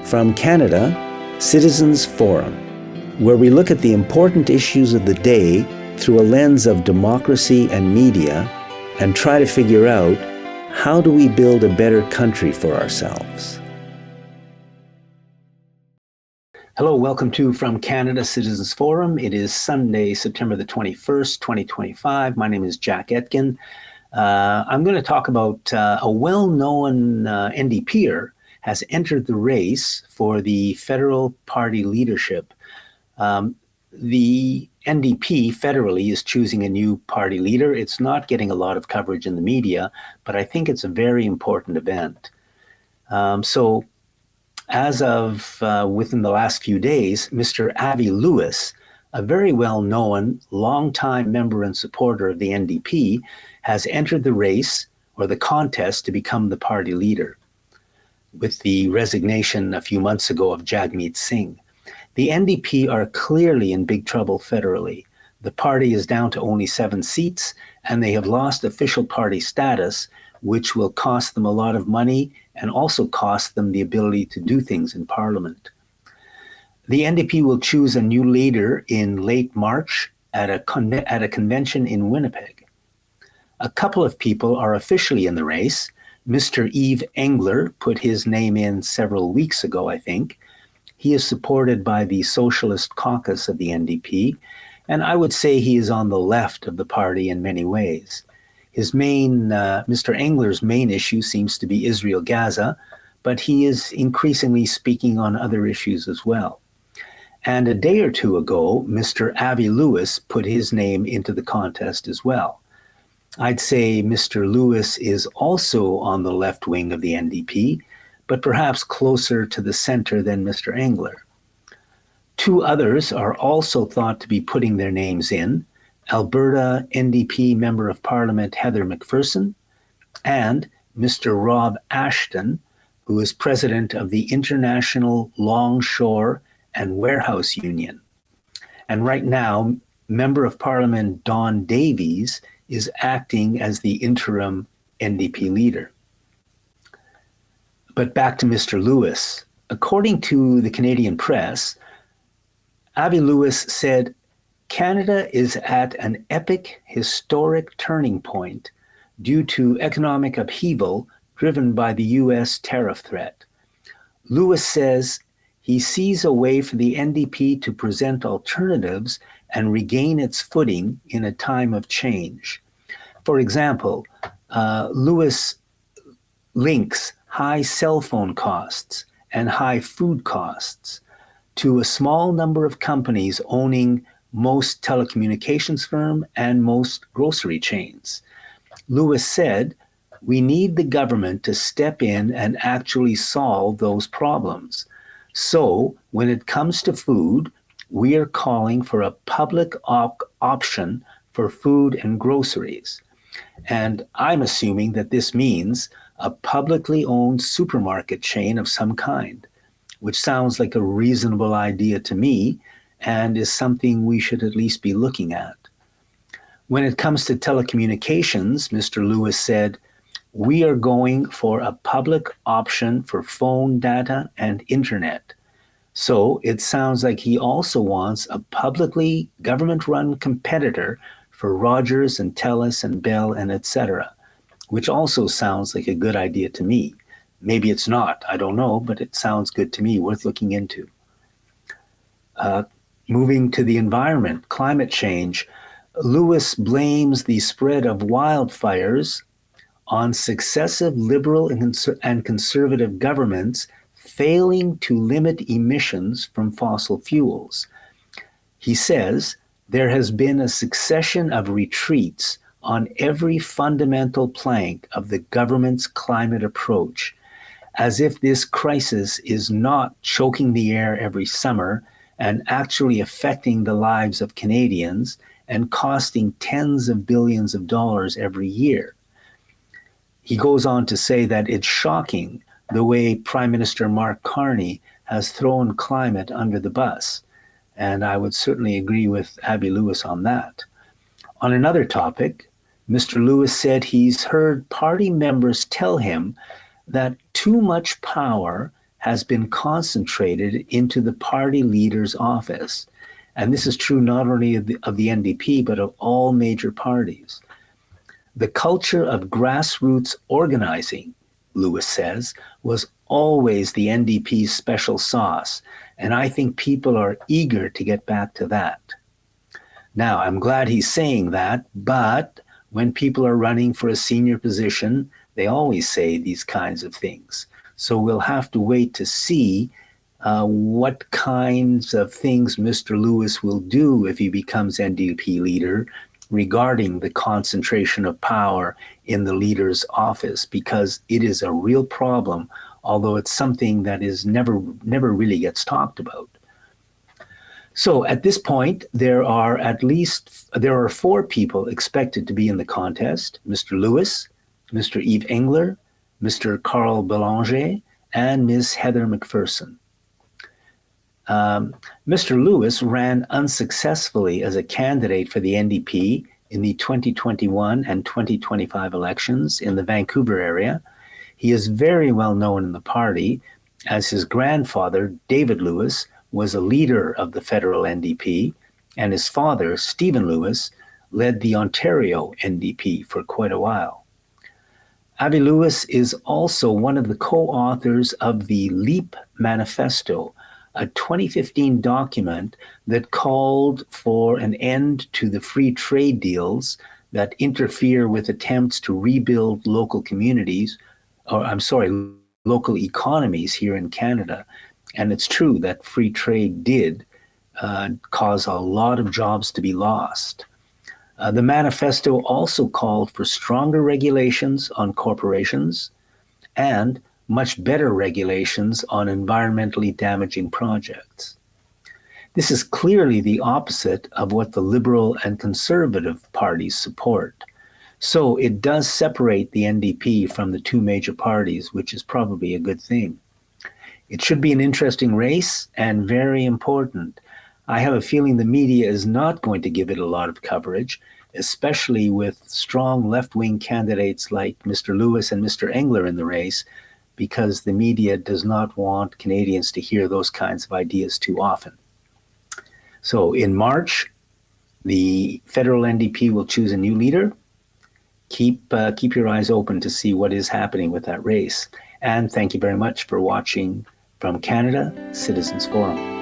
From Canada, Citizens Forum, where we look at the important issues of the day through a lens of democracy and media and try to figure out, how do we build a better country for ourselves? Hello, welcome to From Canada Citizens Forum. It is Sunday, September the 21st, 2025. My name is Jack Etkin. I'm going to talk about a well-known NDPer has entered the race for the federal party leadership. The NDP federally is choosing a new party leader. It's not getting a lot of coverage in the media, but I think it's a very important event. So as of within the last few days, Mr. Avi Lewis, a very well-known, longtime member and supporter of the NDP, has entered the race or the contest to become the party leader, with the resignation a few months ago of Jagmeet Singh. The NDP are clearly in big trouble federally. The party is down to only 7 seats, and they have lost official party status, which will cost them a lot of money and also cost them the ability to do things in Parliament. The NDP will choose a new leader in late March at a convention in Winnipeg. A couple of people are officially in the race. Mr. Yves Engler put his name in several weeks ago, I think. He is supported by the Socialist Caucus of the NDP, and I would say he is on the left of the party in many ways. Mr. Engler's main issue seems to be Israel-Gaza, but he is increasingly speaking on other issues as well. And a day or two ago, Mr. Avi Lewis put his name into the contest as well. I'd say Mr. Lewis is also on the left wing of the NDP, but perhaps closer to the center than Mr. Engler. 2 others are also thought to be putting their names in: Alberta NDP Member of Parliament Heather McPherson and Mr. Rob Ashton, who is president of the International Longshore and Warehouse Union. And right now, Member of Parliament Don Davies is acting as the interim NDP leader. But back to Mr. Lewis. According to the Canadian press, Avi Lewis said, "Canada is at an epic, historic turning point due to economic upheaval driven by the US tariff threat." Lewis says he sees a way for the NDP to present alternatives and regain its footing in a time of change. For example, Lewis links high cell phone costs and high food costs to a small number of companies owning most telecommunications firm and most grocery chains. Lewis said, "We need the government to step in and actually solve those problems. So when it comes to food, we are calling for a public option for food and groceries." And I'm assuming that this means a publicly owned supermarket chain of some kind, which sounds like a reasonable idea to me and is something we should at least be looking at. When it comes to telecommunications, Mr. Lewis said, "We are going for a public option for phone data and internet." So it sounds like he also wants a publicly government-run competitor for Rogers and Telus and Bell and etc., which also sounds like a good idea to me. Maybe it's not, I don't know, but it sounds good to me, worth looking into. Moving to the environment, climate change, Lewis blames the spread of wildfires on successive liberal and conservative governments failing to limit emissions from fossil fuels. He says, "There has been a succession of retreats on every fundamental plank of the government's climate approach, as if this crisis is not choking the air every summer and actually affecting the lives of Canadians and costing tens of billions of dollars every year." He goes on to say that it's shocking the way Prime Minister Mark Carney has thrown climate under the bus. And I would certainly agree with Avi Lewis on that. On another topic, Mr. Lewis said he's heard party members tell him that too much power has been concentrated into the party leader's office. And this is true not only of the NDP, but of all major parties. The culture of grassroots organizing, Lewis says, was always the NDP's special sauce, and I think people are eager to get back to that. Now, I'm glad he's saying that, but when people are running for a senior position, they always say these kinds of things. So we'll have to wait to see what kinds of things Mr. Lewis will do if he becomes NDP leader regarding the concentration of power in the leader's office, because it is a real problem, although it's something that is never really gets talked about. So at this point, there are 4 people expected to be in the contest: Mr. Lewis, Mr. Yves Engler, Mr. Carl Belanger, and Ms. Heather McPherson. Mr. Lewis ran unsuccessfully as a candidate for the NDP in the 2021 and 2025 elections in the Vancouver area. He is very well known in the party, as his grandfather, David Lewis, was a leader of the federal NDP, and his father, Stephen Lewis, led the Ontario NDP for quite a while. Avi Lewis is also one of the co-authors of the Leap Manifesto, a 2015 document that called for an end to the free trade deals that interfere with attempts to rebuild local economies here in Canada. And it's true that free trade did cause a lot of jobs to be lost. The manifesto also called for stronger regulations on corporations and much better regulations on environmentally damaging projects. This is clearly the opposite of what the Liberal and Conservative parties support. So it does separate the NDP from the 2 major parties, which is probably a good thing. It should be an interesting race and very important. I have a feeling the media is not going to give it a lot of coverage, especially with strong left-wing candidates like Mr. Lewis and Mr. Engler in the race, because the media does not want Canadians to hear those kinds of ideas too often. So in March, the federal NDP will choose a new leader. Keep your eyes open to see what is happening with that race. And thank you very much for watching from Canada Citizens Forum.